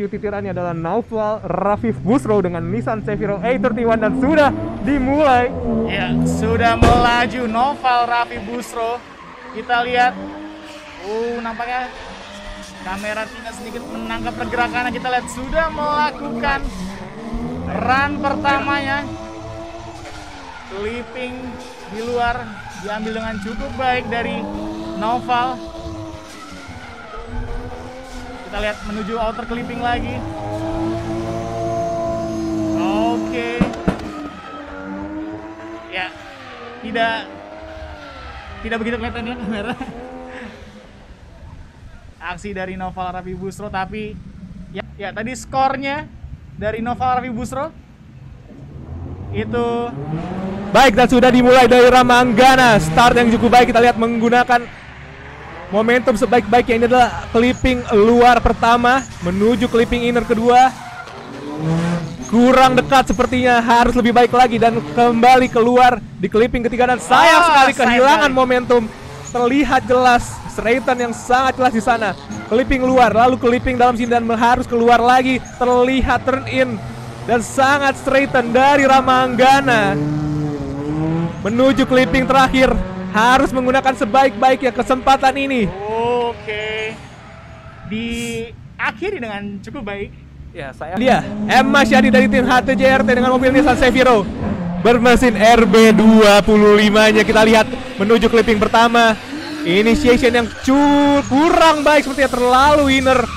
Q titirannya adalah Naufal Rafif Busro dengan Nissan Seviro A31 dan sudah dimulai. Ya, sudah melaju Naufal Rafif Busro. Kita lihat, nampaknya kamera tidak sedikit menangkap pergerakannya. Kita lihat sudah melakukan run pertamanya. Clipping di luar diambil dengan cukup baik dari Naufal. Kita lihat menuju outer clipping lagi. Oke. Ya, tidak begitu kelihatan ya kamera. Aksi dari Naufal Rafif Busro, tapi ya tadi skornya dari Naufal Rafif Busro itu baik dan sudah dimulai dari Ramanggana. Start yang cukup baik, kita lihat menggunakan momentum sebaik-baiknya. Ini adalah clipping luar pertama menuju clipping inner kedua. Kurang dekat sepertinya, harus lebih baik lagi dan kembali keluar di clipping ketiga dan sayang sekali kehilangan momentum. Terlihat jelas straighten yang sangat jelas di sana. Clipping luar, lalu clipping dalam sini dan harus keluar lagi. Terlihat turn in dan sangat straighten dari Ramanggana menuju clipping terakhir. Harus menggunakan sebaik-baiknya kesempatan ini. Oke. Diakhiri dengan cukup baik. Ya, saya lihat M. Masyadi dari tim HTJRT dengan mobil Nissan Seviro bermesin RB25-nya. Kita lihat menuju clipping pertama. Initiation yang kurang baik, sepertinya terlalu inner.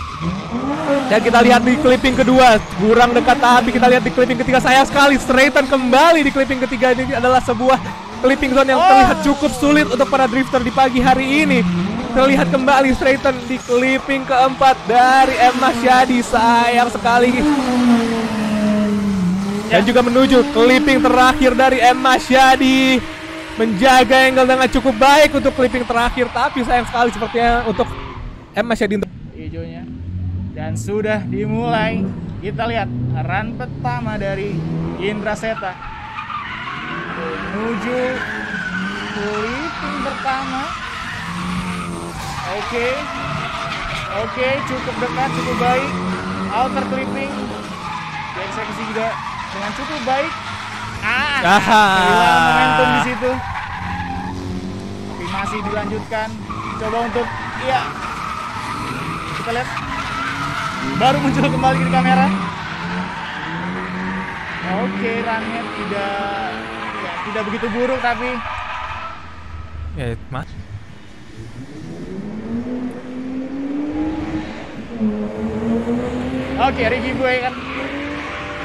Dan kita lihat di clipping kedua kurang dekat, tapi kita lihat di clipping ketiga sayang sekali straighten kembali di clipping ketiga. Ini adalah sebuah clipping zone yang terlihat cukup sulit untuk para drifter di pagi hari ini. Terlihat kembali straighten di clipping keempat dari M. Masyadi, sayang sekali. Dan juga menuju clipping terakhir dari M. Masyadi, menjaga angle dengan cukup baik untuk clipping terakhir, tapi sayang sekali sepertinya untuk M. Masyadi. Hijaunya. Dan sudah dimulai. Kita lihat run pertama dari Indra Seta menuju clipping pertama. Oke, cukup dekat, cukup baik. Outer clipping dieksekusi juga dengan cukup baik. Kehilangan momentum di situ. Tapi masih dilanjutkan. Coba untuk kita lihat baru muncul kembali di kamera. Oke, runnya tidak begitu buruk, tapi Oke, Ricky Boy kan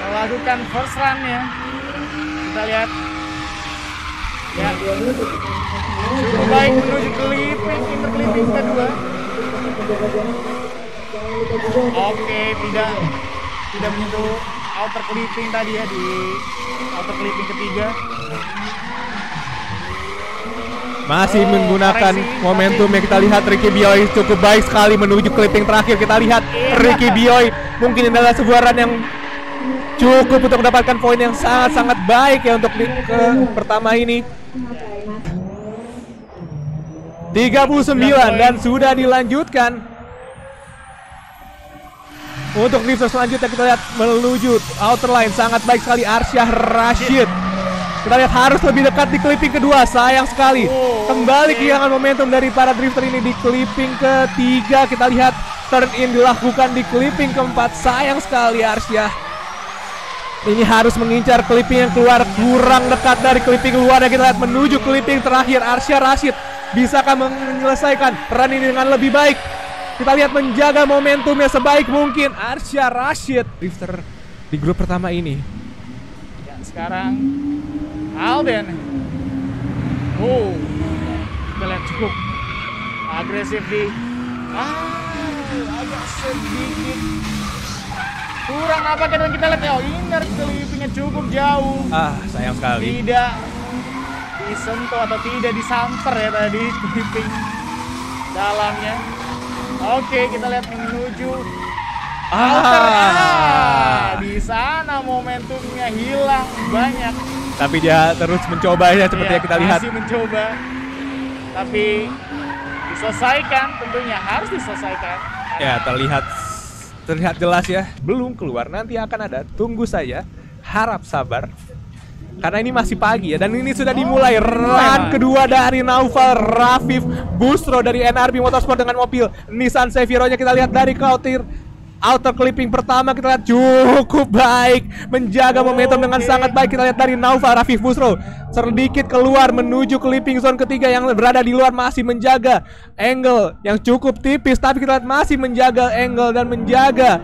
melakukan first run-nya. Kita lihat cukup baik menuju clipping, inner clipping kedua. Oke, tidak menyentuh outer clipping tadi ya, di outer clipping ketiga. Masih menggunakan momentum yang kita lihat Ricky Bioy cukup baik sekali menuju clipping terakhir. Kita lihat Ricky Bioy mungkin adalah sebuah run yang cukup untuk mendapatkan poin yang sangat-sangat baik ya untuk ke pertama ini. 39 dan sudah dilanjutkan. Untuk drifter selanjutnya kita lihat menuju outer line sangat baik sekali Arsyah Rashid. Kita lihat harus lebih dekat di clipping kedua, sayang sekali. Kembali kehilangan momentum dari para drifter ini di clipping ketiga. Kita lihat turn in dilakukan di clipping keempat, sayang sekali Arsyah. Ini harus mengincar clipping yang keluar kurang dekat dari clipping luar. Dan kita lihat menuju clipping terakhir Arsyah Rashid. Bisakah menyelesaikan run ini dengan lebih baik? Kita lihat menjaga momentumnya sebaik mungkin Arsyah Rashid, drifter di grup pertama ini. Ya, sekarang Alden. Kita lihat cukup agresif di agak sedikit kurang apa dan kita lihat inner clippingnya cukup jauh. Sayang sekali. Tidak disentuh atau tidak disamper ya tadi clipping dalamnya. Oke, kita lihat menuju outer. Di sana momentumnya hilang banyak. Tapi dia terus mencobanya seperti yang kita lihat. Masih mencoba. Tapi di Selesaikan, tentunya harus diselesaikan. Ya, terlihat jelas ya. Belum keluar, nanti akan ada. Tunggu saja. Harap sabar. Karena ini masih pagi ya, dan ini sudah dimulai run kedua dari Naufal Rafif Busro dari NRB Motorsport dengan mobil Nissan Seviro-nya. Kita lihat dari outer clipping pertama, kita lihat cukup baik, menjaga momentum dengan sangat baik. Kita lihat dari Naufal Rafif Busro sedikit keluar menuju clipping zone ketiga, yang berada di luar masih menjaga angle yang cukup tipis, tapi kita lihat masih menjaga angle dan menjaga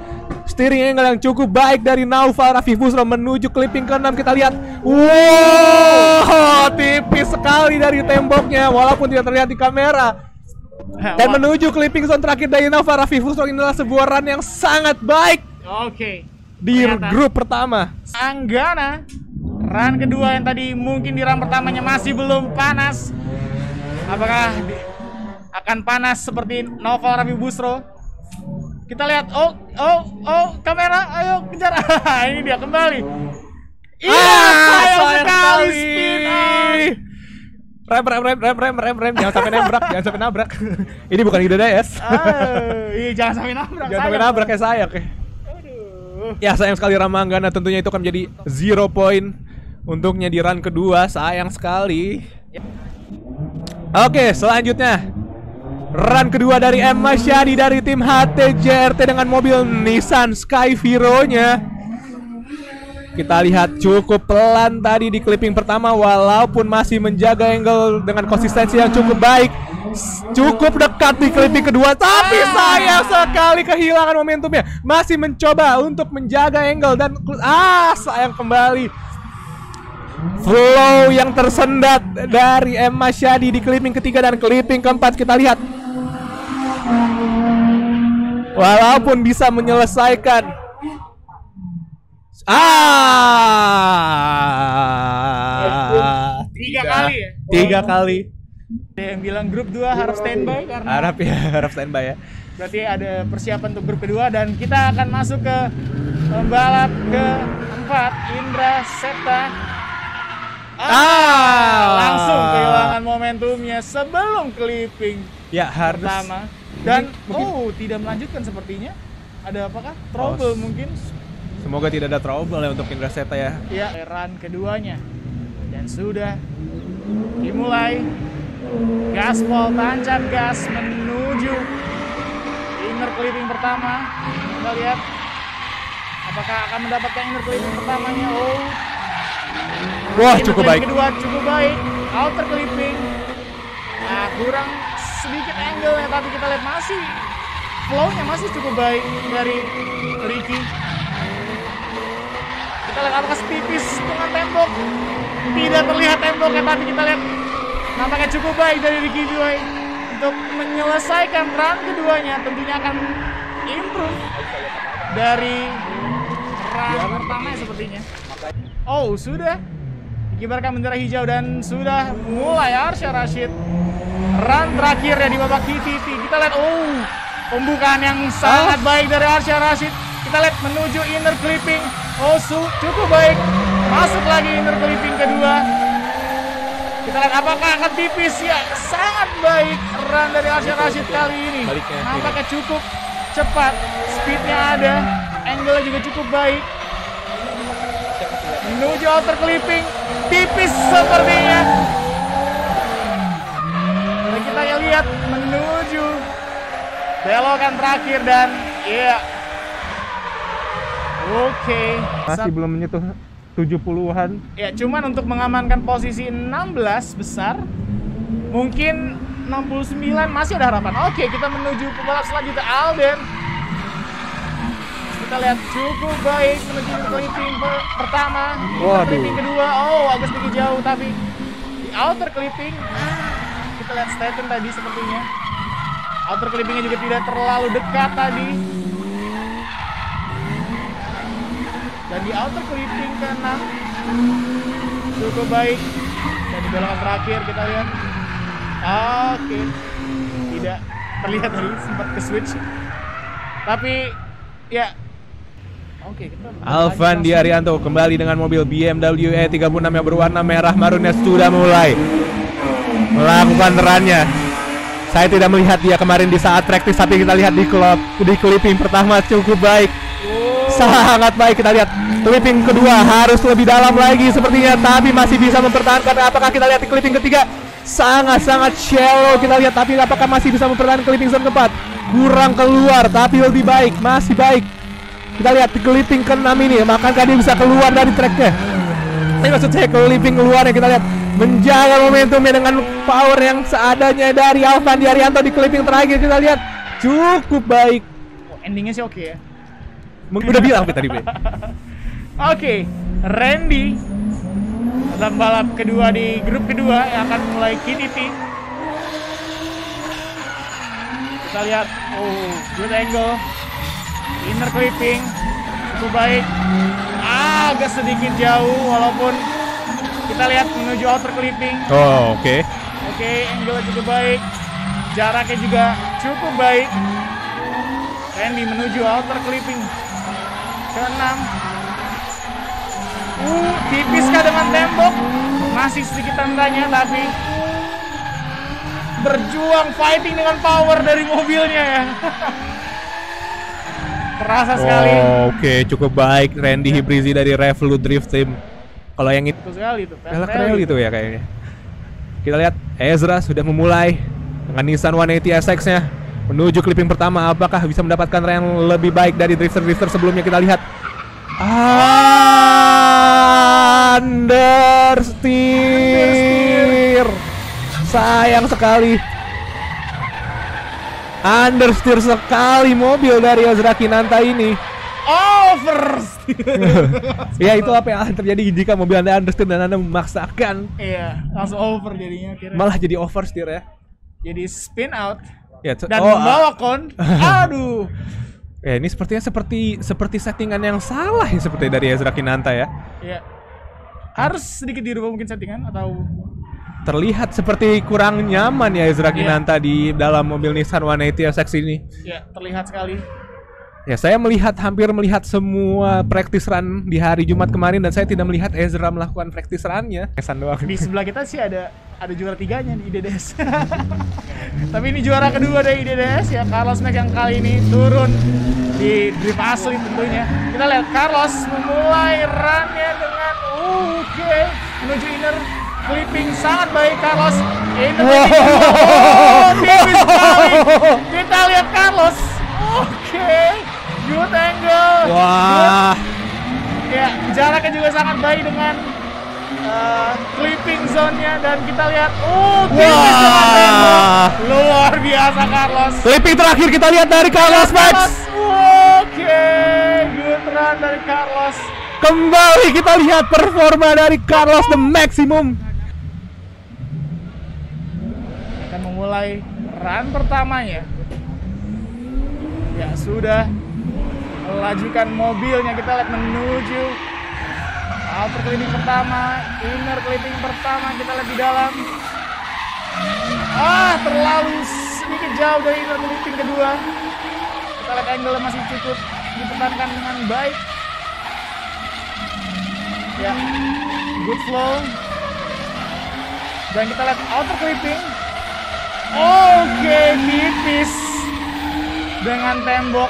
steering angle yang cukup baik dari Naufal Rafif Busro menuju clipping ke-6. Kita lihat, wow, tipis sekali dari temboknya walaupun tidak terlihat di kamera. Dan menuju clipping zone terakhir dari Naufal Rafif Busro. Inilah sebuah run yang sangat baik. Oke. Di grup pertama. Anggana, run kedua yang tadi mungkin di run pertamanya masih belum panas. Apakah akan panas seperti Naufal Rafif Busro? Kita lihat, oh, kamera, ayo kejar. Ini dia kembali. Iya, sayang sekali spin out. Rem, jangan sampai nabrak. Ini bukan ide DS. Iya, jangan sampai nabrak. Jangan sampai nabrak kayak saya, oke. Ya, sayang sekali Ramanggana, tentunya itu akan menjadi 0 point untuknya di run kedua, sayang sekali. Oke, selanjutnya run kedua dari M. Masyadi dari tim HTJRT dengan mobil Nissan Skyviro-nya. Kita lihat cukup pelan tadi di clipping pertama, walaupun masih menjaga angle dengan konsistensi yang cukup baik. Cukup dekat di clipping kedua, tapi sayang sekali kehilangan momentumnya. Masih mencoba untuk menjaga angle dan sayang kembali. Flow yang tersendat dari M. Masyadi di clipping ketiga dan clipping keempat. Kita lihat, walaupun bisa menyelesaikan tiga kali. Ada yang bilang grup 2 harus standby karena harap standby ya. Berarti ada persiapan untuk grup kedua dan kita akan masuk ke pembalap keempat, Indra Septa. Langsung kehilangan momentumnya sebelum clipping pertama. Dan tidak melanjutkan sepertinya. Ada apakah? Trouble mungkin? Semoga tidak ada trouble ya untuk Indra Septa ya. Iya, run keduanya. Dan sudah dimulai. Gaspol tancap gas menuju inner clipping pertama. Kita lihat apakah akan mendapatkan inner clipping pertamanya. Wah, cukup baik. Kedua cukup baik. Outer clipping. Kurang sedikit angle-nya, tapi kita lihat masih flow-nya masih cukup baik dari Ricky. Kita lihat apakah tipis dengan tembok. Tidak terlihat temboknya, tapi kita lihat nampaknya cukup baik dari Ricky Boy untuk menyelesaikan run keduanya. Tentunya akan improve dari run pertama sepertinya. Sudah dikibarkan bendera hijau dan sudah mulai Arsya Rashid run terakhir ya di babak TTT. Kita lihat pembukaan yang sangat baik dari Arsya Rashid. Kita lihat menuju inner clipping. Cukup baik. Masuk lagi inner clipping kedua. Kita lihat apakah akan tipis ya. Sangat baik run dari Arsya Rashid kali ini. Nampaknya cukup cepat. Speednya ada. Angle juga cukup baik. Menuju outer clipping. Tipis sepertinya. Dan kita lihat menuju belokan terakhir dan masih belum menyentuh 70-an. Ya, cuman untuk mengamankan posisi 16 besar, mungkin 69 masih ada harapan. Oke, kita menuju pembalap selanjutnya, Alden. Kita lihat cukup baik menuju clipping pertama, clipping kedua. Agak sedikit jauh, tapi di outer clipping kita lihat Staten tadi sepertinya. Outer clippingnya juga tidak terlalu dekat tadi. Dan di outer clipping ke-6 cukup baik. Dan di belokan terakhir kita lihat tidak terlihat tadi, sempat ke switch. Tapi ya kita Alvan Di Arianto kembali dengan mobil BMW E36 yang berwarna merah marunnya sudah mulai melakukan runnya. Saya tidak melihat dia kemarin di saat praktis, tapi kita lihat di clipping pertama cukup baik. Sangat baik. Kita lihat clipping kedua harus lebih dalam lagi sepertinya, tapi masih bisa mempertahankan. Apakah kita lihat di clipping ketiga sangat-sangat shallow kita lihat, tapi apakah masih bisa mempertahankan clipping zone keempat? Kurang keluar, tapi lebih baik, masih baik. Kita lihat di clipping ke-6 ini, makankah dia bisa keluar dari tracknya? Ini maksud saya clipping keluarnya. Kita lihat menjaga momentumnya dengan power yang seadanya dari Alfandi Arianto di clipping terakhir. Kita lihat cukup baik. Endingnya sih oke ya. Udah bilang tadi, Bre. Oke, Randy dalam balap kedua di grup kedua yang akan mulai KTT. Kita lihat, good angle, inner clipping cukup baik, agak sedikit jauh walaupun kita lihat menuju outer clipping. Oke. Oke, angle cukup baik, jaraknya juga cukup baik. Randy menuju outer clipping ke-6. Tipiskah dengan tembok? Masih sedikit tandanya, tapi berjuang fighting dengan power dari mobilnya ya. Terasa sekali. Oke, cukup baik Randy Hibrizi dari Revolut Drift Team. Kalau yang itu sekali tuh, pelek rally itu ya kayaknya. Kita lihat Ezra sudah memulai dengan Nissan 180 SX-nya menuju clipping pertama. Apakah bisa mendapatkan yang lebih baik dari drifter-drifter sebelumnya? Kita lihat. Understeer. Sayang sekali. Understeer sekali mobil dari Ezra Kinanta ini. Oversteer. Ya, itu apa yang akan terjadi jika mobil Anda understeer dan Anda memaksakan. Iya, langsung over jadinya kira. Malah jadi oversteer ya. Jadi spin out Ya, dan membawa kon. Aduh. Ini sepertinya seperti settingan yang salah ya, seperti dari Ezra Kinanta ya. Iya. Harus sedikit dirubah mungkin settingan atau terlihat seperti kurang nyaman ya Ezra Kinanta di dalam mobil Nissan 180 SX ini. Iya, terlihat sekali. Ya, saya hampir melihat semua practice run di hari Jumat kemarin dan saya tidak melihat Ezra melakukan practice run-nya. Di sebelah kita sih ada juara 3-nya di IDDS. Tapi ini juara kedua dari IDDS ya, Carlos Max yang kali ini turun di drift asli tentunya. Kita lihat Carlos memulai run-nya dengan menuju inner clipping sangat baik Carlos. Inner clipping. Tipis sekali. Kita lihat Carlos. Good angle. Wah. Ya, jaraknya juga sangat baik dengan clipping zone-nya dan kita lihat luar biasa Carlos. Clipping terakhir kita lihat dari Carlos Max. Good run dari Carlos. Kembali kita lihat performa dari Carlos the maximum. Akan memulai run pertamanya. Ya, sudah melajukan mobilnya. Kita lihat menuju outer clipping pertama, inner clipping pertama, kita lihat di dalam. Terlalu sedikit jauh dari inner clipping kedua. Kita lihat angle masih cukup dipertahankan dengan baik. Ya, good flow. Dan kita lihat outer clipping. Tipis dengan tembok.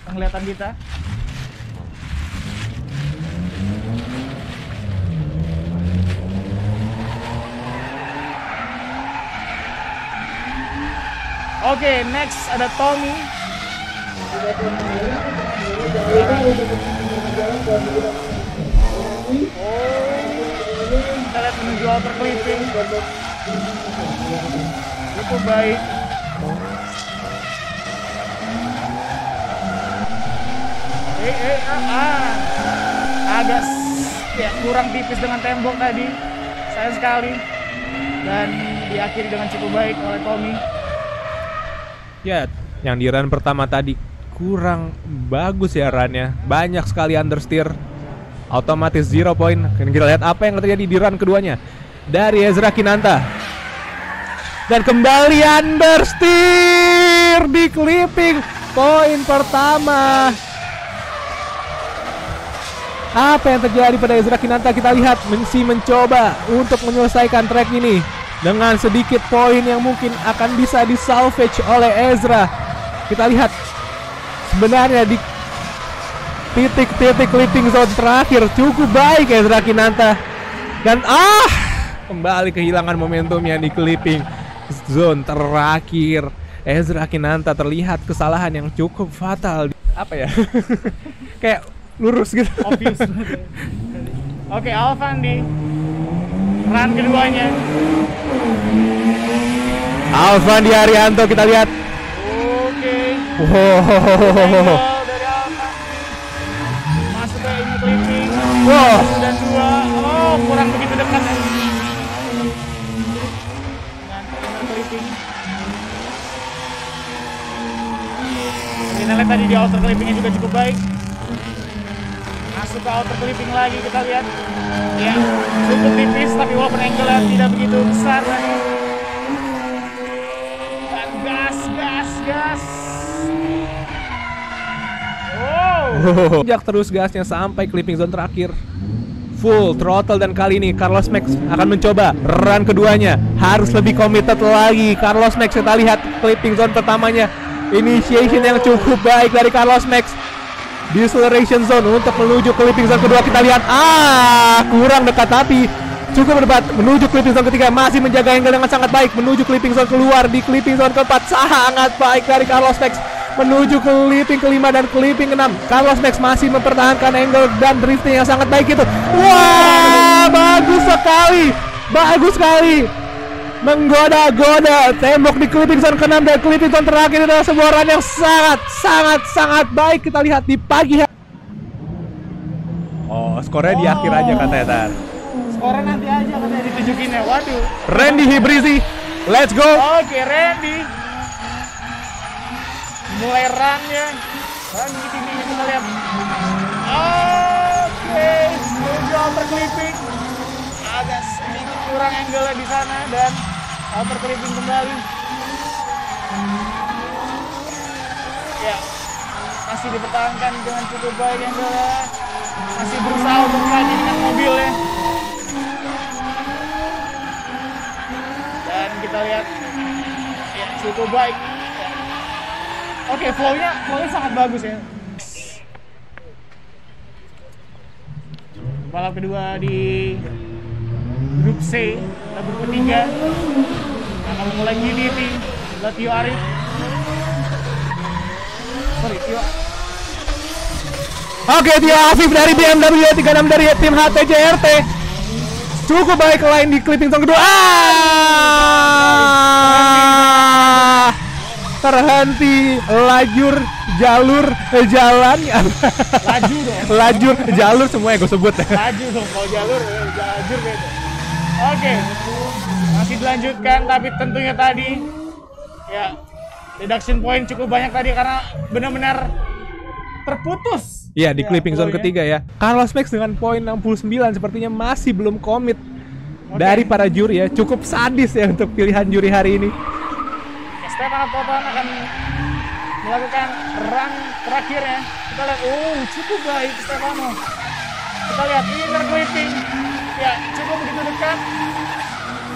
Penglihatan kita. Next ada Tommy. Kita lihat menuju outer clipping. Cukup baik. Agak kurang tipis dengan tembok tadi. Sayang sekali. Dan diakhiri dengan cukup baik oleh Tommy. Ya, yang di run pertama tadi kurang bagus ya runnya. Banyak sekali understeer. Otomatis 0 point. Dan kita lihat apa yang terjadi di run keduanya dari Ezra Kinanta. Dan kembali understeer di clipping poin pertama. Apa yang terjadi pada Ezra Kinanta? Kita lihat masih mencoba untuk menyelesaikan track ini. dengan sedikit poin yang mungkin akan bisa disalvage oleh Ezra. Kita lihat sebenarnya di titik-titik clipping zone terakhir cukup baik Ezra Kinanta. Dan kembali kehilangan momentumnya di clipping zone terakhir. Ezra Kinanta terlihat kesalahan yang cukup fatal. Apa ya? Kayak lurus gitu. Obvious. Oke, Alfandi run keduanya. Alfandi Arianto kita lihat. Oke. Wow. Dari Alfandi masuk ke ini clipping. Wow. Dan 2. Kurang begitu dekat ya. Dengan clipping. Kita lihat tadi di outer clippingnya juga cukup baik. Masuk ke outer clipping lagi, kita lihat. Ya, cukup tipis tapi walaupun angle-nya tidak begitu besar tadi. Dan gas. Wow. Jak terus gasnya sampai clipping zone terakhir. Full throttle dan kali ini Carlos Max akan mencoba run keduanya. Harus lebih committed lagi. Carlos Max kita lihat clipping zone pertamanya. Initiation yang cukup baik dari Carlos Max. Deceleration zone untuk menuju clipping zone kedua, kita lihat kurang dekat tapi cukup berdebat menuju clipping zone ketiga, masih menjaga angle dengan sangat baik menuju clipping zone keluar di clipping zone keempat, sangat baik dari Carlos Max menuju clipping kelima dan clipping keenam. Carlos Max masih mempertahankan angle dan drifting yang sangat baik itu. Wah, bagus sekali. Menggoda-goda tembok di clipping zone ke-6 dan clipping zone terakhir adalah sebuah run yang sangat baik. Kita lihat di pagi hari. Skornya di akhir aja katanya Tar. Skornya nanti aja katanya ditunjukin ya. Waduh. Randy Hibrizi, let's go. Oke, Randy mulai run-nya. Run di tingginya kita lihat. Oke, menuju outer clipping. Agak sedikit kurang angle di sana dan outer clipping kembali. Ya, masih dipertahankan dengan cukup baik angle. Masih berusaha untuk maju dengan mobilnya. Dan kita lihat, ya cukup baik. Ya. Oke, flow-nya sangat bagus ya. Balap kedua di grup C, grup ketiga akan memulai GDT. Tio Arif, Tio. Oke, Tio Afif dari BMW 36 dari tim HTJRT. Cukup baik lain di clipping zone kedua. Terhenti jalur jalan. Lajur jalur semuanya gue sebut. Laju dong, kalau jalur beda. Oke, masih dilanjutkan tapi tentunya tadi ya deduction point cukup banyak tadi karena benar-benar terputus. Iya, di clipping zone ketiga ya. Carlos Max dengan poin 69 sepertinya masih belum komit dari para juri ya. Cukup sadis ya untuk pilihan juri hari ini. Stefano Popan akan melakukan run terakhirnya. Kita lihat, cukup baik Stefano. Kita lihat inner clipping. Ya, cukup begitu dekat.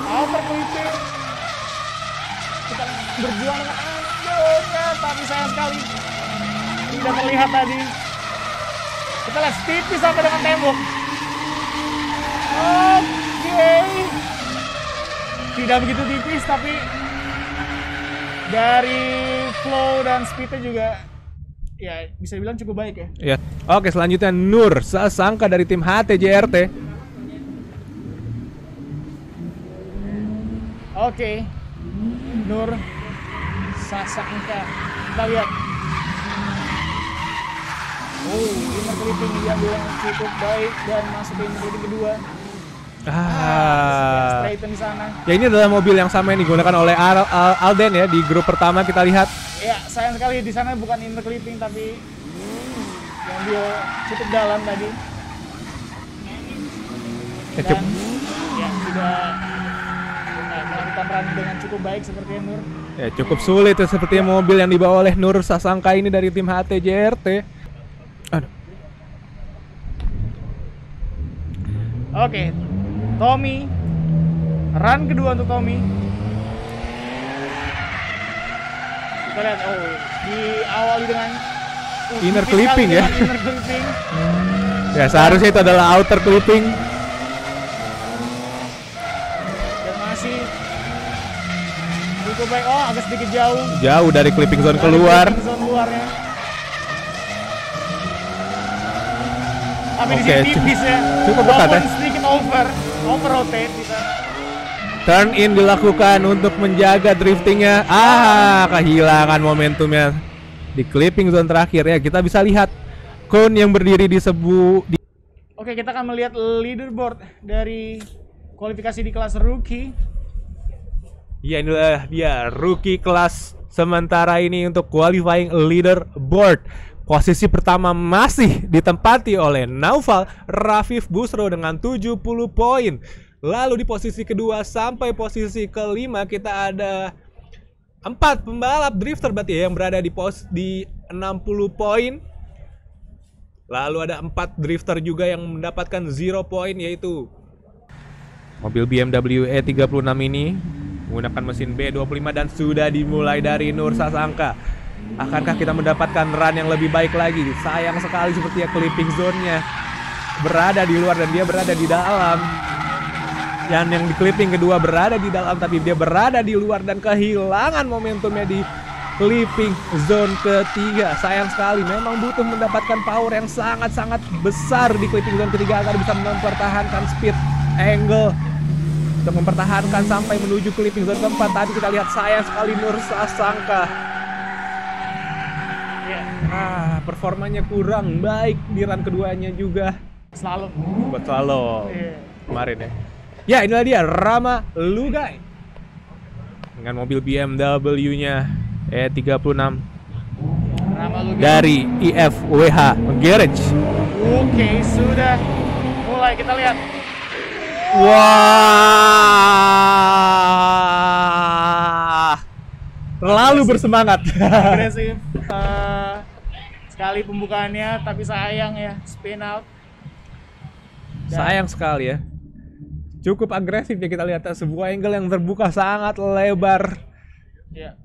Outer clipping. Kita berjuang dengan angle-nya, tapi sayang sekali tidak terlihat tadi. Kita lihat tipis sampai dengan tembok. Oke. Tidak begitu tipis, tapi dari flow dan speednya juga ya bisa dibilang cukup baik ya. Iya. Oke, selanjutnya Nur Sasangka dari tim HTJRT. Oke, Nur Sasangka. Kita lihat. Inner clipping yang cukup baik dan masuk ke inner clipping kedua. Straighten di sana. Ya, ini adalah mobil yang sama yang digunakan oleh Alden ya di grup pertama kita lihat. Ya, sayang sekali di sana bukan inner clipping tapi yang dia cukup dalam tadi. Dan ya sudah melakukan run dengan cukup baik seperti Nur. Ya, cukup sulit ya, seperti mobil yang dibawa oleh Nur Sasangka ini dari tim HTJRT. Oke, Tommy Run kedua untuk Tommy. Kita lihat, diawali dengan inner clipping ya. Inner clipping. Ya seharusnya itu adalah outer clipping. Dan masih cukup baik. Oh, agak sedikit jauh. Jauh dari clipping zone keluar. Clipping zone luarnya. Tapi di Oke, sini tipis ya. cukup dekat ya. Sedikit over rotate bisa. Turn in dilakukan untuk menjaga driftingnya. Kehilangan momentumnya di clipping zone terakhir ya. Kita bisa lihat cone yang berdiri di Oke, kita akan melihat leaderboard dari kualifikasi di kelas rookie. Ya, inilah dia rookie kelas sementara ini untuk qualifying leaderboard. Posisi pertama masih ditempati oleh Naufal Rafif Busro dengan 70 poin. Lalu di posisi kedua sampai posisi kelima kita ada 4 pembalap drifter berarti ya, yang berada di 60 poin. Lalu ada 4 drifter juga yang mendapatkan 0 poin, yaitu mobil BMW E36 ini menggunakan mesin B25 dan sudah dimulai dari Nur Sasangka. Akankah kita mendapatkan run yang lebih baik lagi? Sayang sekali sepertinya clipping zone-nya berada di luar dan dia berada di dalam. Yang di clipping kedua berada di dalam tapi dia berada di luar dan kehilangan momentumnya di clipping zone ketiga. Sayang sekali, memang butuh mendapatkan power yang sangat-sangat besar di clipping zone ketiga agar bisa mempertahankan speed angle untuk mempertahankan sampai menuju clipping zone keempat. Tadi kita lihat sayang sekali Nur Sasangka. Performanya kurang baik di run keduanya juga. Slalom. Buat slalom kemarin ya. Ya, inilah dia Rama Lugai dengan mobil BMW-nya E36 dari IFWH Garage. Oke, sudah mulai kita lihat. Wah, terlalu bersemangat. Agresif sekali pembukaannya, tapi sayang ya, spin out. Sayang sekali ya. Cukup agresif ya, kita lihat sebuah angle yang terbuka sangat lebar. Ya,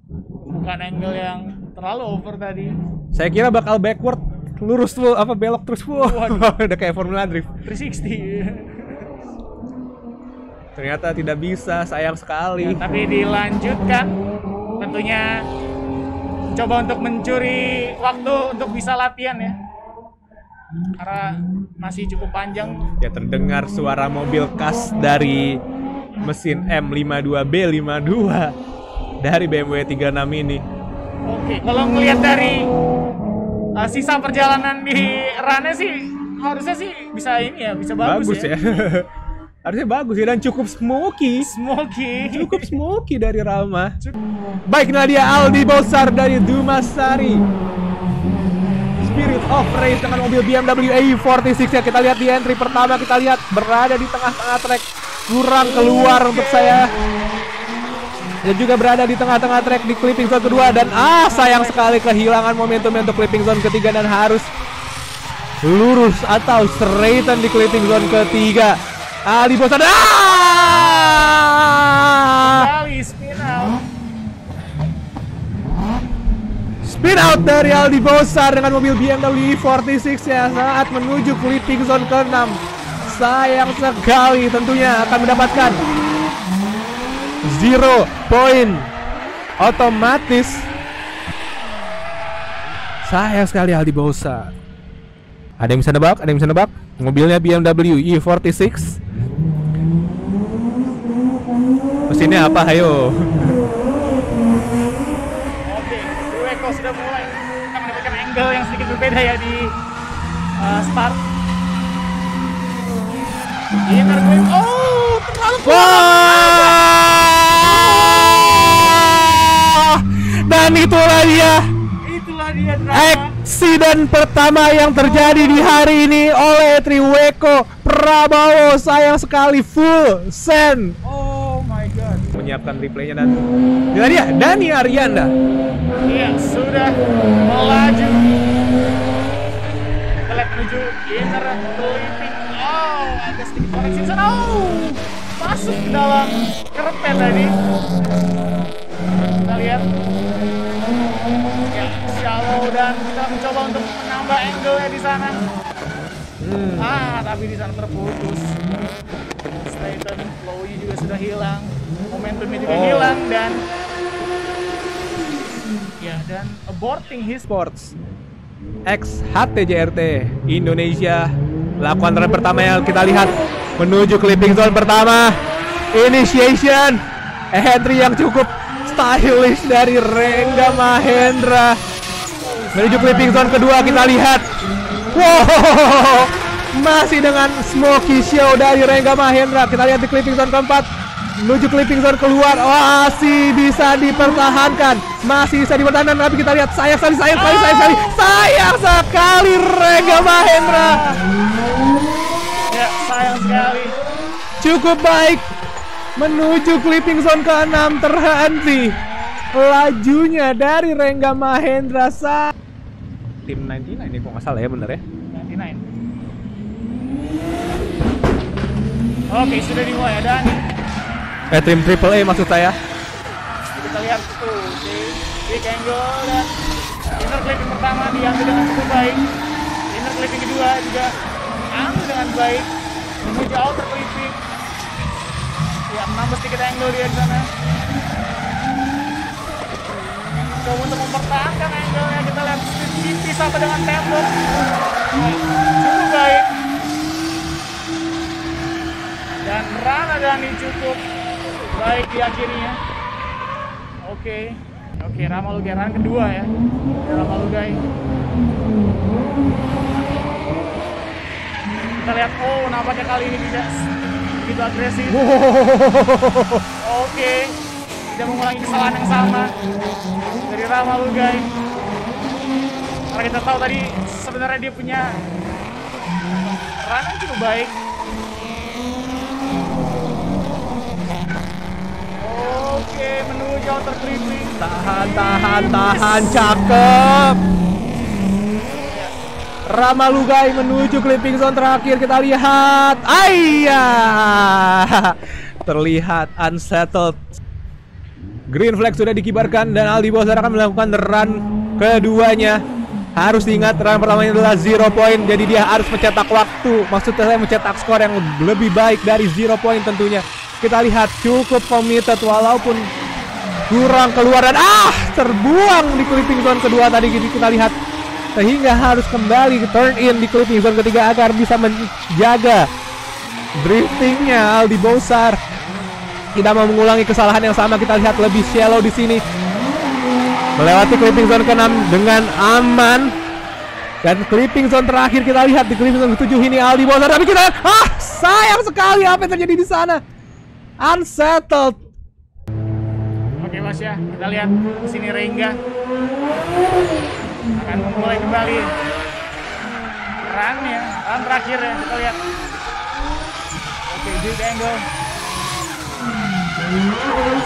bukan angle yang terlalu over tadi. Saya kira bakal backward, lurus full, belok terus full. Udah kayak Formula Drift 360. Ternyata tidak bisa, sayang sekali. Ya, tapi dilanjutkan. Tentunya coba untuk mencuri waktu untuk bisa latihan ya. Karena masih cukup panjang. Ya, terdengar suara mobil khas dari mesin M52B52 dari BMW 36 ini. Oke, kalau ngelihat dari sisa perjalanan di runnya sih harusnya sih bisa ini ya, bisa bagus ya. Harusnya bagus ya, dan cukup smoky. Cukup smoky dari Rama. Baik, nah dia Aldi Bosar dari Dumasari. Spirit of Race dengan mobil BMW E46 ya. Kita lihat di entry pertama, kita lihat berada di tengah-tengah track, kurang keluar untuk saya. Dan juga berada di tengah-tengah track di clipping zone kedua, dan sayang sekali kehilangan momentumnya untuk clipping zone ketiga dan harus lurus atau straighten di clipping zone ketiga. Aldi Bosar kembali spin out dari Aldi Bosar dengan mobil BMW E46 ya, saat menuju clipping zone ke-6. Sayang sekali, tentunya akan mendapatkan 0 poin otomatis. Sayang sekali Aldi Bosar. Ada yang bisa nebak? Ada yang bisa nebak? Mobilnya BMW E46. Mesinnya apa? Ayo. Oke, Weko sudah mulai kita mendapatkan angle yang sedikit berbeda ya di start. Inner clip. Terlalu Wah! Dan itulah dia drama. Eksiden pertama yang terjadi di hari ini oleh Triweko Prabowo. Sayang sekali full send. Oh my god. Menyiapkan replaynya dan inilah dia Dani Arianda. Iya, sudah melaju. Kita lihat menuju inner clipping. Agak sedikit koreksi sana. masuk ke dalam kereta tadi. Kita lihat. Ya, shallow dan kita mencoba untuk menambah angle-nya di sana. Tapi di sana terputus. Staten, flow-nya juga sudah hilang, momentumnya juga hilang dan aborting his Sports X HTJRT Indonesia lakukan run pertama yang kita lihat menuju clipping zone pertama. Initiation entry yang cukup stylish dari Rengga Mahendra menuju clipping zone kedua. Kita lihat, wow, masih dengan smoky show dari Rengga Mahendra. Kita lihat di clipping zone keempat menuju clipping zone keluar, masih bisa dipertahankan, tapi kita lihat sayang sekali Rengga Mahendra. Ya, sayang sekali. Cukup baik menuju clipping zone ke-6, terhenti lajunya dari Rengga Mahendra tim 99 ini kok nggak salah ya, bener ya? 99. Oke, sudah dimulai dan tim AAA maksud saya. kita lihat tuh big angle dan inner clipping pertama diambil dengan cukup baik. Inner clipping kedua juga diambil dengan baik menuju outer clipping. Ya, menambah sedikit angle dia di sana. Coba untuk mempertahankan angle-nya, kita lihat tipis sama dengan tembok. Cukup baik. Dan Rana Dhani cukup baik di akhirnya. Oke, Ramalugai run kedua ya. Ramalugai. Kita lihat, nampaknya kali ini tidak begitu agresif. Oke, tidak mengulangi kesalahan yang sama dari Ramalugai. Karena kita tahu tadi sebenarnya dia punya run yang cukup baik. Oke, menuju outer clipping. Tahan, cakep. Ramalugai menuju clipping zone terakhir. Kita lihat, terlihat unsettled. Green flag sudah dikibarkan dan Aldi Bosar akan melakukan run keduanya. Harus diingat, run pertamanya adalah 0 point, jadi dia harus mencetak waktu. Maksudnya saya mencetak skor yang lebih baik dari 0 point tentunya. Kita lihat cukup committed walaupun kurang keluar dan terbuang di clipping zone kedua tadi. Kita lihat sehingga harus kembali turn in di clipping zone ketiga agar bisa menjaga driftingnya. Aldi Bosar tidak mau mengulangi kesalahan yang sama. Kita lihat lebih shallow di sini, melewati clipping zone ke-6 dengan aman. Dan clipping zone terakhir kita lihat di clipping zone ke-7 ini Aldi Bosar, tapi kita lihat, sayang sekali apa yang terjadi di sana. Unsettled. Oke Mas ya, kita lihat di sini Rengga akan memulai kembali run terakhir ya. Kita lihat. Oke, big angle.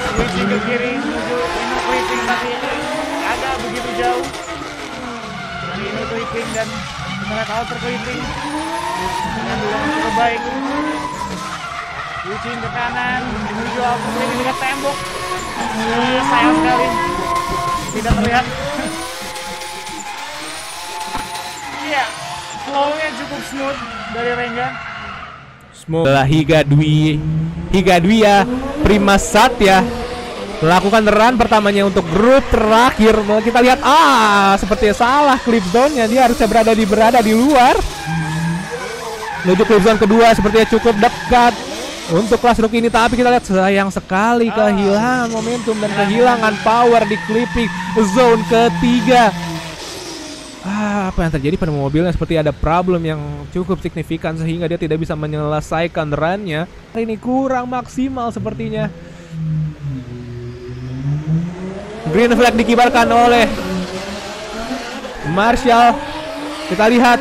Switching ke kiri menuju inner clipping, tapi agak begitu jauh dari inner clipping dan melihat outer clipping dengan dua cukup baik. Switching ke kanan menuju outer clipping dekat tembok. Sayang sekali tidak terlihat. Iya, flow-nya cukup smooth dari Rengga. Semoga Higa Dwiya Prima Satya melakukan run pertamanya untuk grup terakhir. Kita lihat, sepertinya salah clip zone-nya. Dia harusnya berada di luar. Menuju clip zone kedua sepertinya cukup dekat untuk kelas rookie ini, tapi kita lihat sayang sekali kehilangan momentum dan kehilangan power di clipping zone ketiga. Apa yang terjadi pada mobilnya? Seperti ada problem yang cukup signifikan sehingga dia tidak bisa menyelesaikan run-nya. Ini kurang maksimal sepertinya. Green flag dikibarkan oleh Marshall. Kita lihat,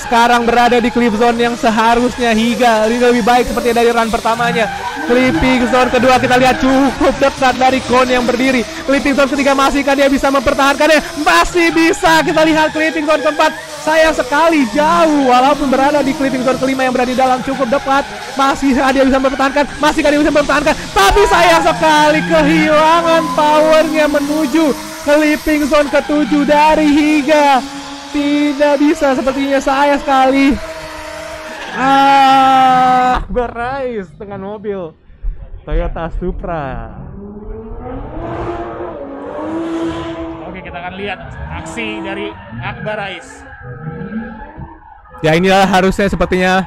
sekarang berada di clip zone yang seharusnya Higa lebih baik seperti dari run pertamanya. Clipping zone kedua kita lihat cukup dekat dari Kon yang berdiri. Clipping zone ketiga masihkah dia bisa mempertahankannya? Masih bisa. Kita lihat clipping zone keempat. Sayang sekali jauh walaupun berada di clipping zone kelima yang berada di dalam cukup dekat. Masihkah dia bisa mempertahankan? Masihkah dia bisa mempertahankan? Tapi sayang sekali kehilangan powernya menuju clipping zone ketujuh dari Higa. Tidak bisa sepertinya, sayang sekali. Berais dengan mobil Toyota Supra. Oke, kita akan lihat aksi dari Akbar Rais. Ya inilah harusnya sepertinya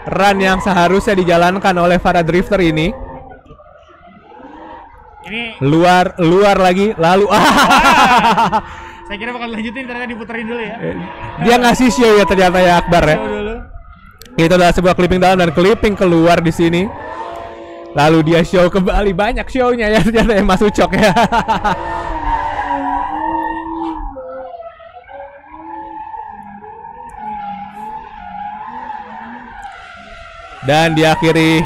run yang seharusnya dijalankan oleh para drifter ini. Ini luar lagi lalu saya kira bakal lanjutin, ternyata diputerin dulu ya. Dia ngasih show ya ternyata ya Akbar ya. Itu adalah sebuah clipping dalam dan clipping keluar di sini. Lalu dia show kembali, banyak show-nya ya ternyata ya Mas Ucok ya. Dan diakhiri